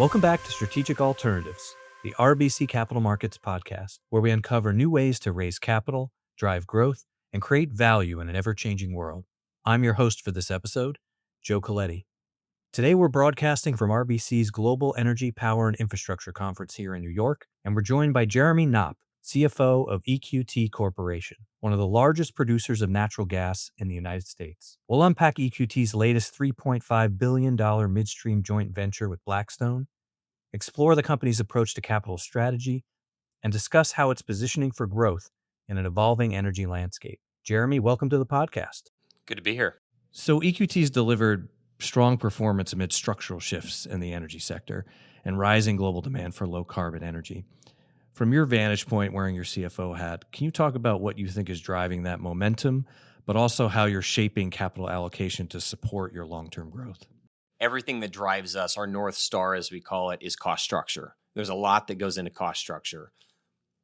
Welcome back to Strategic Alternatives, the RBC Capital Markets podcast, where we uncover new ways to raise capital, drive growth, and create value in an ever-changing world. I'm your host for this episode, Joe Coletti. Today we're broadcasting from RBC's Global Energy, Power, and Infrastructure Conference here in New York, and we're joined by Jeremy Knop, CFO of EQT Corporation, one of the largest producers of natural gas in the United States. We'll unpack EQT's latest $3.5 billion midstream joint venture with Blackstone, explore the company's approach to capital strategy, and discuss how it's positioning for growth in an evolving energy landscape. Jeremy, welcome to the podcast. Good to be here. So EQT's delivered strong performance amid structural shifts in the energy sector and rising global demand for low-carbon energy. From your vantage point, wearing your CFO hat, can you talk about what you think is driving that momentum, but also how you're shaping capital allocation to support your long-term growth? Everything that drives us, our North Star, as we call it, is cost structure. There's a lot that goes into cost structure.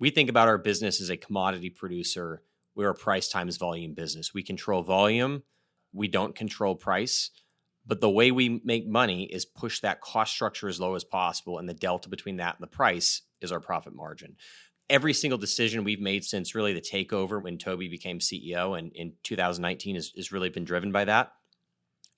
We think about our business as a commodity producer. We're a price times volume business. We control volume. We don't control price. But the way we make money is push that cost structure as low as possible, and the delta between that and the price is our profit margin. Every single decision we've made since really the takeover when Toby became CEO and in 2019 has really been driven by that.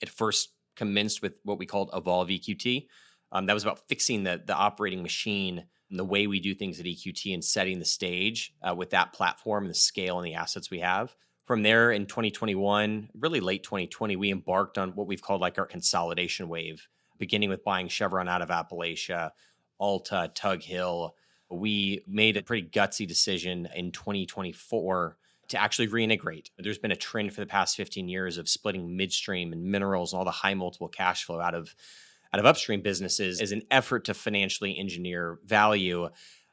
It first commenced with what we called Evolve EQT. That was about fixing the operating machine and the way we do things at EQT and setting the stage with that platform and the scale and the assets we have. From there in 2021, really late 2020, we embarked on what we've called like our consolidation wave, beginning with buying Chevron out of Appalachia, Alta, Tug Hill. We made a pretty gutsy decision in 2024 to actually reintegrate. There's been a trend for the past 15 years of splitting midstream and minerals and all the high multiple cash flow out of upstream businesses as an effort to financially engineer value.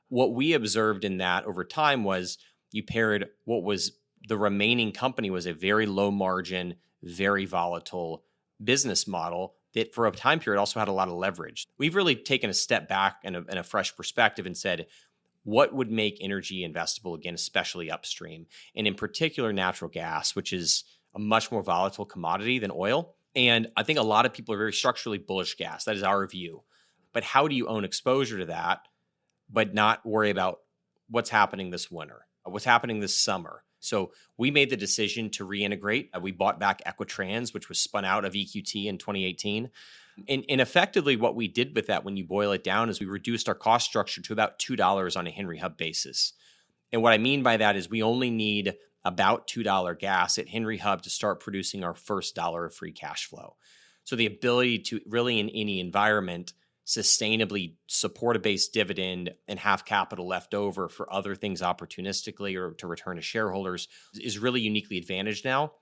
What we observed in that over time was you paired what was the remaining company was a very low margin, very volatile business model that for a time period also had a lot of leverage. We've really taken a step back and a fresh perspective and said, what would make energy investable again, especially upstream, and in particular natural gas, which is a much more volatile commodity than oil. And I think a lot of people are very structurally bullish gas. That is our view. But how do you own exposure to that, but not worry about what's happening this winter, what's happening this summer? So we made the decision to reintegrate. We bought back Equitrans, which was spun out of EQT in 2018. And effectively what we did with that, when you boil it down, is we reduced our cost structure to about $2 on a Henry Hub basis. And what I mean by that is we only need about $2 gas at Henry Hub to start producing our first dollar of free cash flow. So the ability to really in any environment sustainably support a base dividend and have capital left over for other things opportunistically or to return to shareholders is really uniquely advantaged now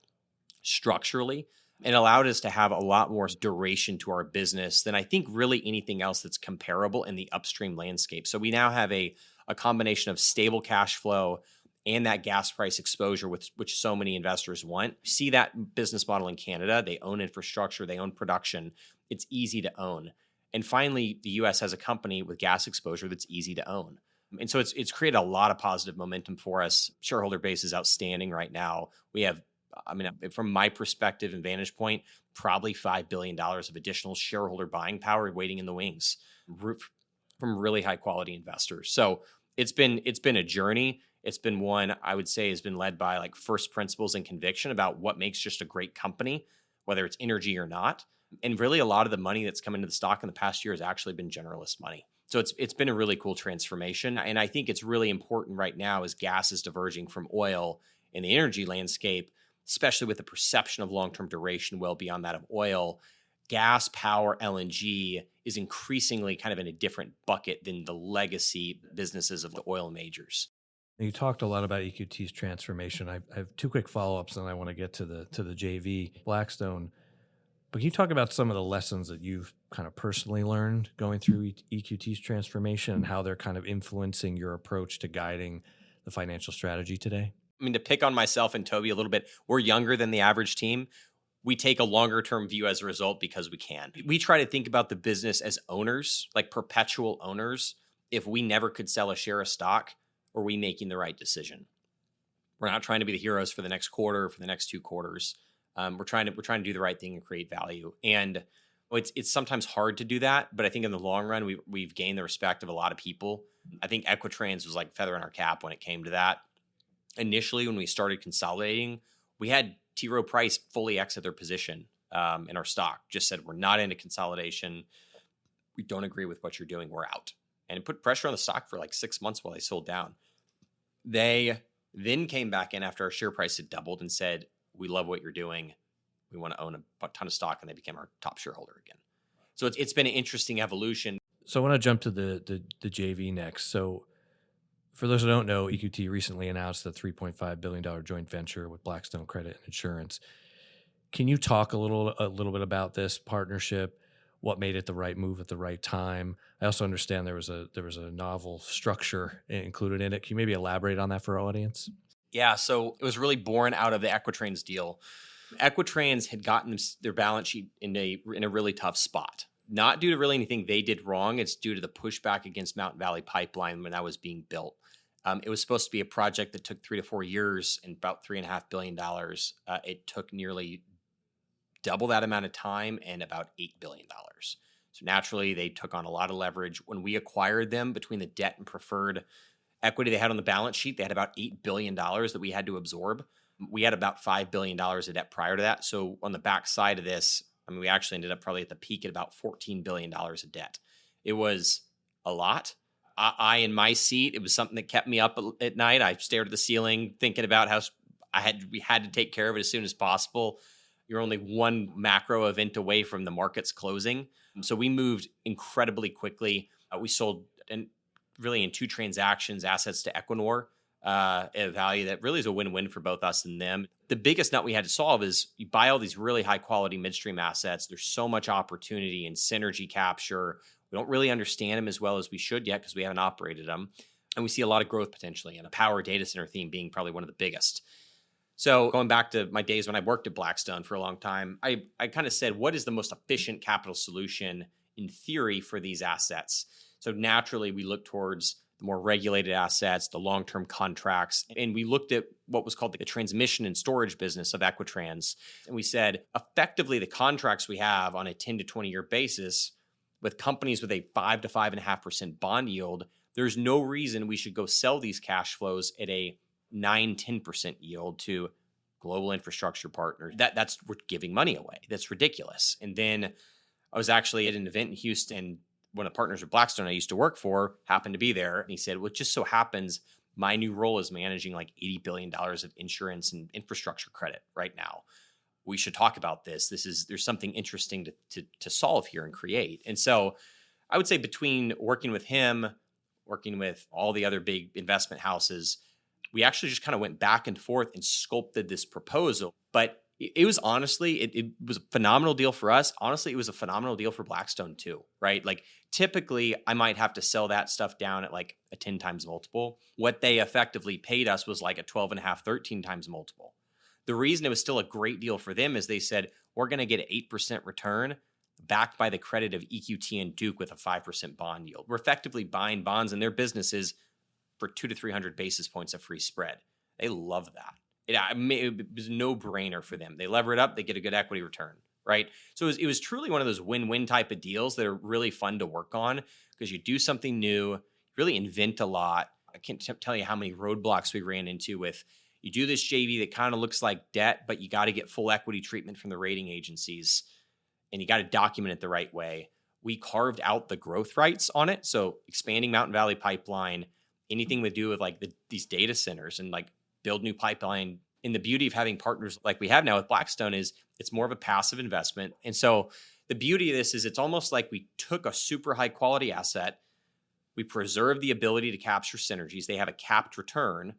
structurally, and allowed us to have a lot more duration to our business than I think really anything else that's comparable in the upstream landscape. So we now have a combination of stable cash flow and that gas price exposure, which so many investors want. See that business model in Canada. They own infrastructure, they own production. It's easy to own. And finally, the U.S. has a company with gas exposure that's easy to own. And so it's created a lot of positive momentum for us. Shareholder base is outstanding right now. We have, from my perspective and vantage point, probably $5 billion of additional shareholder buying power waiting in the wings from really high quality investors. So it's been a journey. It's been one I would say has been led by like first principles and conviction about what makes just a great company, whether it's energy or not. And really a lot of the money that's come into the stock in the past year has actually been generalist money. So it's been a really cool transformation. And I think it's really important right now as gas is diverging from oil in the energy landscape, especially with the perception of long-term duration well beyond that of oil. Gas, power, LNG is increasingly kind of in a different bucket than the legacy businesses of the oil majors. You talked a lot about EQT's transformation. I have two quick follow-ups, and I want to get to the JV, Blackstone. But can you talk about some of the lessons that you've kind of personally learned going through EQT's transformation and how they're kind of influencing your approach to guiding the financial strategy today? I mean, to pick on myself and Toby a little bit, we're younger than the average team. We take a longer term view as a result because we can. We try to think about the business as owners, like perpetual owners. If we never could sell a share of stock, are we making the right decision? We're not trying to be the heroes for the next quarter or for the next 2 quarters. We're trying to do the right thing and create value. And Well, it's sometimes hard to do that, but I think in the long run, we've gained the respect of a lot of people. I think Equitrans was like feather in our cap when it came to that. Initially, when we started consolidating, we had T. Rowe Price fully exit their position in our stock. Just said, we're not into consolidation. We don't agree with what you're doing. We're out. And it put pressure on the stock for like 6 months while they sold down. They then came back in after our share price had doubled and said, we love what you're doing. We want to own a ton of stock. And they became our top shareholder again. So it's been an interesting evolution. So I want to jump to the JV next. So for those who don't know, EQT recently announced a $3.5 billion joint venture with Blackstone Credit and Insurance. Can you talk a little bit about this partnership? What made it the right move at the right time? I also understand there was a novel structure included in it. Can you maybe elaborate on that for our audience? Yeah, so it was really born out of the Equitrans deal. Equitrans had gotten their balance sheet in a really tough spot. Not due to really anything they did wrong. It's due to the pushback against Mountain Valley Pipeline when that was being built. It was supposed to be a project that took 3 to 4 years and about $3.5 billion. It took nearly double that amount of time and about $8 billion. So naturally, they took on a lot of leverage. When we acquired them, between the debt and preferred equity they had on the balance sheet, they had about $8 billion that we had to absorb. We had about $5 billion of debt prior to that. So on the back side of this, I mean, we actually ended up probably at the peak at about $14 billion of debt. It was a lot. I in my seat, it was something that kept me up at night. I stared at the ceiling thinking about how we had to take care of it as soon as possible. You're only one macro event away from the markets closing. So we moved incredibly quickly. We sold, and really in 2 transactions, assets to Equinor at a value that really is a win-win for both us and them. The biggest nut we had to solve is you buy all these really high-quality midstream assets. There's so much opportunity and synergy capture. We don't really understand them as well as we should yet because we haven't operated them. And we see a lot of growth potentially, and a power data center theme being probably one of the biggest. So going back to my days when I worked at Blackstone for a long time, I kind of said, what is the most efficient capital solution in theory for these assets? So naturally, we look towards the more regulated assets, the long-term contracts, and we looked at what was called the transmission and storage business of Equitrans. And we said, effectively, the contracts we have on a 10 to 20-year basis with companies with a 5 to 5.5% bond yield, there's no reason we should go sell these cash flows at a 9-10% yield to global infrastructure partners. That's we're giving money away. That's ridiculous. And then I was actually at an event in Houston. One of the partners of Blackstone I used to work for happened to be there. And he said, well, it just so happens my new role is managing like $80 billion of insurance and infrastructure credit right now. We should talk about this. There's something interesting to solve here and create. And so I would say between working with him, working with all the other big investment houses, we actually just kind of went back and forth and sculpted this proposal. But it was honestly, it was a phenomenal deal for us. Honestly, it was a phenomenal deal for Blackstone too, right? Like typically I might have to sell that stuff down at like a 10 times multiple. What they effectively paid us was like a 12.5, 13 times multiple. The reason it was still a great deal for them is they said, we're going to get an 8% return backed by the credit of EQT and Duke with a 5% bond yield. We're effectively buying bonds in their businesses for 200 to 300 basis points of free spread. They love that. It was no brainer for them. They lever it up, they get a good equity return, right? So it was truly one of those win-win type of deals that are really fun to work on because you do something new, really invent a lot. I can't tell you how many roadblocks we ran into with, you do this JV that kind of looks like debt, but you got to get full equity treatment from the rating agencies and you got to document it the right way. We carved out the growth rights on it. So expanding Mountain Valley Pipeline, anything to do with like these data centers and like build new pipeline. And the beauty of having partners like we have now with Blackstone is it's more of a passive investment. And so the beauty of this is it's almost like we took a super high quality asset. We preserved the ability to capture synergies. They have a capped return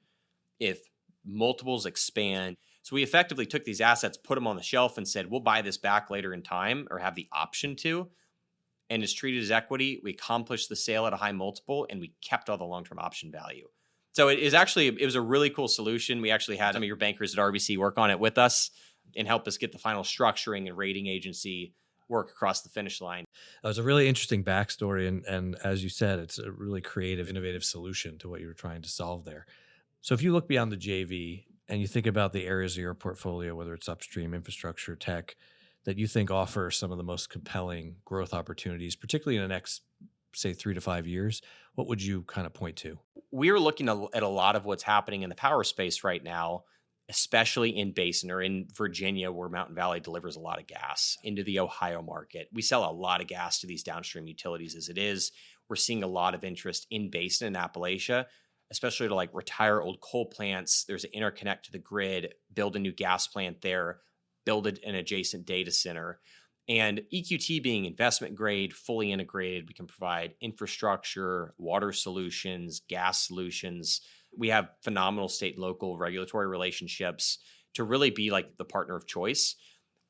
if multiples expand. So we effectively took these assets, put them on the shelf and said, we'll buy this back later in time or have the option to. And it's treated as equity. We accomplished the sale at a high multiple and we kept all the long-term option value. So it was a really cool solution. We actually had some of your bankers at RBC work on it with us and help us get the final structuring and rating agency work across the finish line. That was a really interesting backstory. And as you said, it's a really creative, innovative solution to what you were trying to solve there. So if you look beyond the JV and you think about the areas of your portfolio, whether it's upstream, infrastructure, tech, that you think offer some of the most compelling growth opportunities, particularly in the next, say, 3 to 5 years? What would you kind of point to? We're looking at a lot of what's happening in the power space right now, especially in Basin or in Virginia, where Mountain Valley delivers a lot of gas into the Ohio market. We sell a lot of gas to these downstream utilities as it is. We're seeing a lot of interest in Basin and Appalachia, especially to like retire old coal plants. There's an interconnect to the grid, build a new gas plant there, build an adjacent data center. And EQT being investment grade, fully integrated, we can provide infrastructure, water solutions, gas solutions. We have phenomenal state and local regulatory relationships to really be like the partner of choice.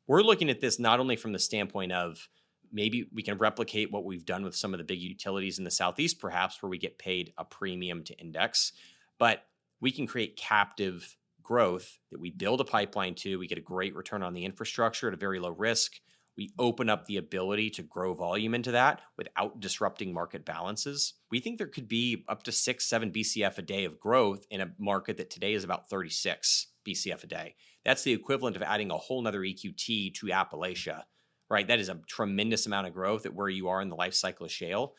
We're looking at this not only from the standpoint of maybe we can replicate what we've done with some of the big utilities in the Southeast, perhaps, where we get paid a premium to index, but we can create captive growth that we build a pipeline to. We get a great return on the infrastructure at a very low risk. We open up the ability to grow volume into that without disrupting market balances. We think there could be up to 6-7 BCF a day of growth in a market that today is about 36 BCF a day. That's the equivalent of adding a whole nother EQT to Appalachia, right? That is a tremendous amount of growth at where you are in the life cycle of shale.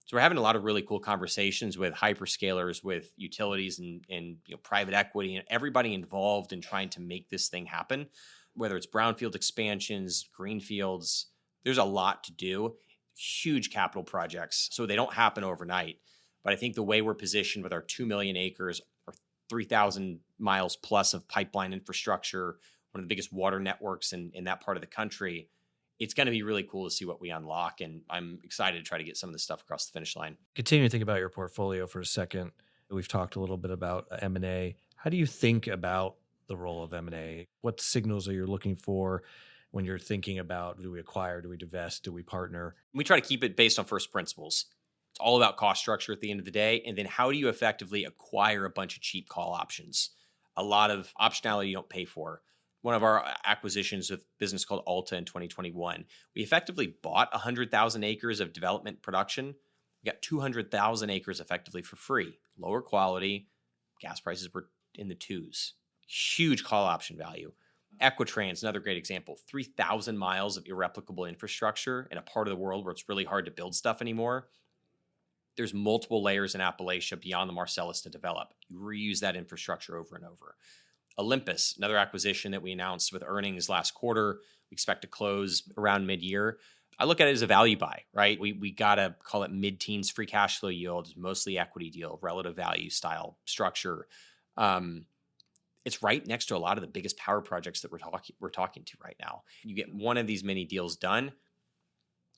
So we're having a lot of really cool conversations with hyperscalers, with utilities and private equity and everybody involved in trying to make this thing happen. Whether it's brownfield expansions, greenfields, there's a lot to do, huge capital projects. So they don't happen overnight. But I think the way we're positioned with our 2 million acres or 3,000 miles plus of pipeline infrastructure, one of the biggest water networks in that part of the country, it's going to be really cool to see what we unlock. And I'm excited to try to get some of this stuff across the finish line. Continue to think about your portfolio for a second. We've talked a little bit about M&A. How do you think about the role of M&A? What signals are you looking for when you're thinking about, do we acquire, do we divest, do we partner? We try to keep it based on first principles. It's all about cost structure at the end of the day. And then how do you effectively acquire a bunch of cheap call options? A lot of optionality you don't pay for. One of our acquisitions with a business called Alta in 2021, we effectively bought 100,000 acres of development production. We got 200,000 acres effectively for free. Lower quality, gas prices were in the twos. Huge call option value. Equitrans, another great example, 3,000 miles of irreplicable infrastructure in a part of the world where it's really hard to build stuff anymore. There's multiple layers in Appalachia beyond the Marcellus to develop. You reuse that infrastructure over and over. Olympus, another acquisition that we announced with earnings last quarter. We expect to close around mid-year. I look at it as a value buy, right? We got to call it mid-teens free cash flow yield, mostly equity deal, relative value style structure. It's right next to a lot of the biggest power projects that we're talking to right now. You get one of these many deals done,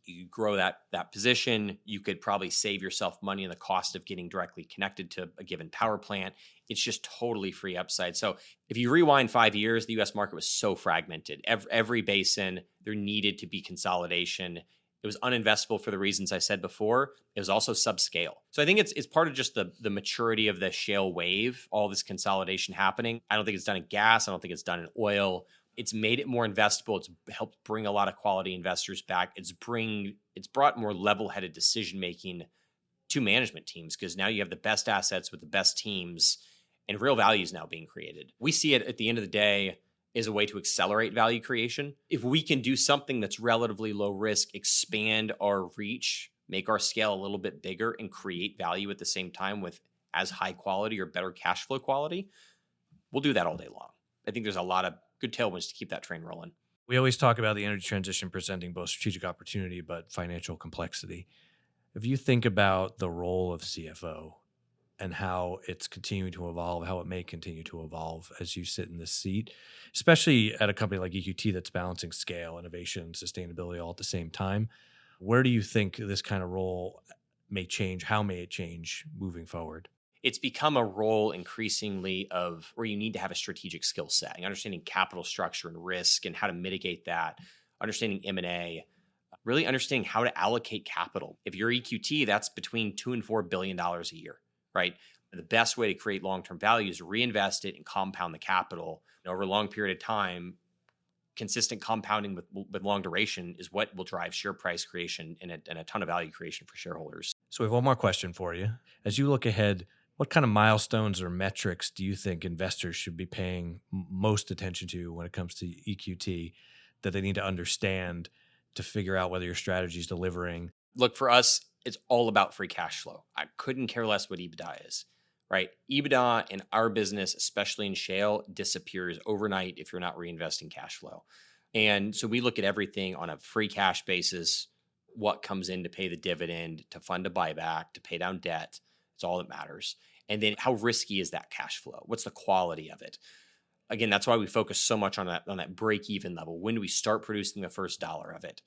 you grow that position. You could probably save yourself money in the cost of getting directly connected to a given power plant. It's just totally free upside. So if you rewind 5 years, the U.S. market was so fragmented. Every basin, there needed to be consolidation. It was uninvestable for the reasons I said before. It was also subscale. So I think it's part of just the maturity of the shale wave, all this consolidation happening. I don't think it's done in gas. I don't think it's done in oil. It's made it more investable. It's helped bring a lot of quality investors back. It's brought more level-headed decision-making to management teams because now you have the best assets with the best teams and real value is now being created. We see it at the end of the day is a way to accelerate value creation. If we can do something that's relatively low risk, expand our reach, make our scale a little bit bigger, and create value at the same time with as high quality or better cash flow quality, we'll do that all day long. I think there's a lot of good tailwinds to keep that train rolling. We always talk about the energy transition presenting both strategic opportunity but financial complexity. If you think about the role of CFO and how it's continuing to evolve, how it may continue to evolve as you sit in this seat, especially at a company like EQT that's balancing scale, innovation, sustainability all at the same time. Where do you think this kind of role may change? How may it change moving forward? It's become a role increasingly of where you need to have a strategic skill set, understanding capital structure and risk and how to mitigate that, understanding M&A, really understanding how to allocate capital. If you're EQT, that's between $2 and $4 billion a year. Right? The best way to create long-term value is to reinvest it and compound the capital. And over a long period of time, consistent compounding with long duration is what will drive share price creation and a ton of value creation for shareholders. So we have one more question for you. As you look ahead, what kind of milestones or metrics do you think investors should be paying most attention to when it comes to EQT that they need to understand to figure out whether your strategy is delivering? Look, for us, it's all about free cash flow. I couldn't care less what EBITDA is, right? EBITDA in our business, especially in shale, disappears overnight if you're not reinvesting cash flow. And so we look at everything on a free cash basis, what comes in to pay the dividend, to fund a buyback, to pay down debt. It's all that matters. And then how risky is that cash flow? What's the quality of it? Again, that's why we focus so much on that break-even level. When do we start producing the first dollar of it?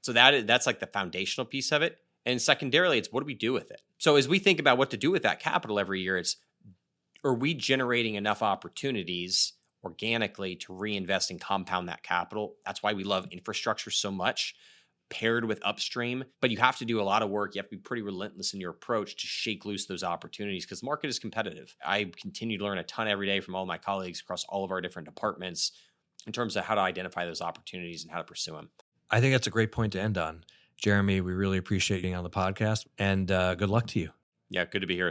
So that's like the foundational piece of it. And secondarily, it's what do we do with it? So as we think about what to do with that capital every year, it's, are we generating enough opportunities organically to reinvest and compound that capital? That's why we love infrastructure so much, paired with upstream. But you have to do a lot of work. You have to be pretty relentless in your approach to shake loose those opportunities because the market is competitive. I continue to learn a ton every day from all my colleagues across all of our different departments in terms of how to identify those opportunities and how to pursue them. I think that's a great point to end on. Jeremy, we really appreciate being on the podcast, and good luck to you. Yeah, good to be here.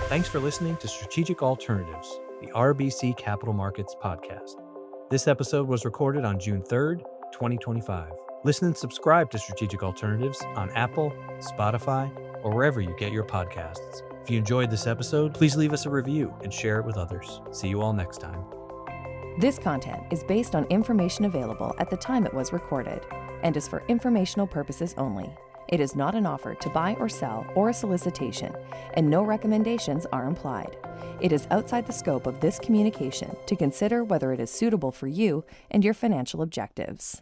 Thanks for listening to Strategic Alternatives, the RBC Capital Markets podcast. This episode was recorded on June 3rd, 2025. Listen and subscribe to Strategic Alternatives on Apple, Spotify, or wherever you get your podcasts. If you enjoyed this episode, please leave us a review and share it with others. See you all next time. This content is based on information available at the time it was recorded and is for informational purposes only. It is not an offer to buy or sell or a solicitation, and no recommendations are implied. It is outside the scope of this communication to consider whether it is suitable for you and your financial objectives.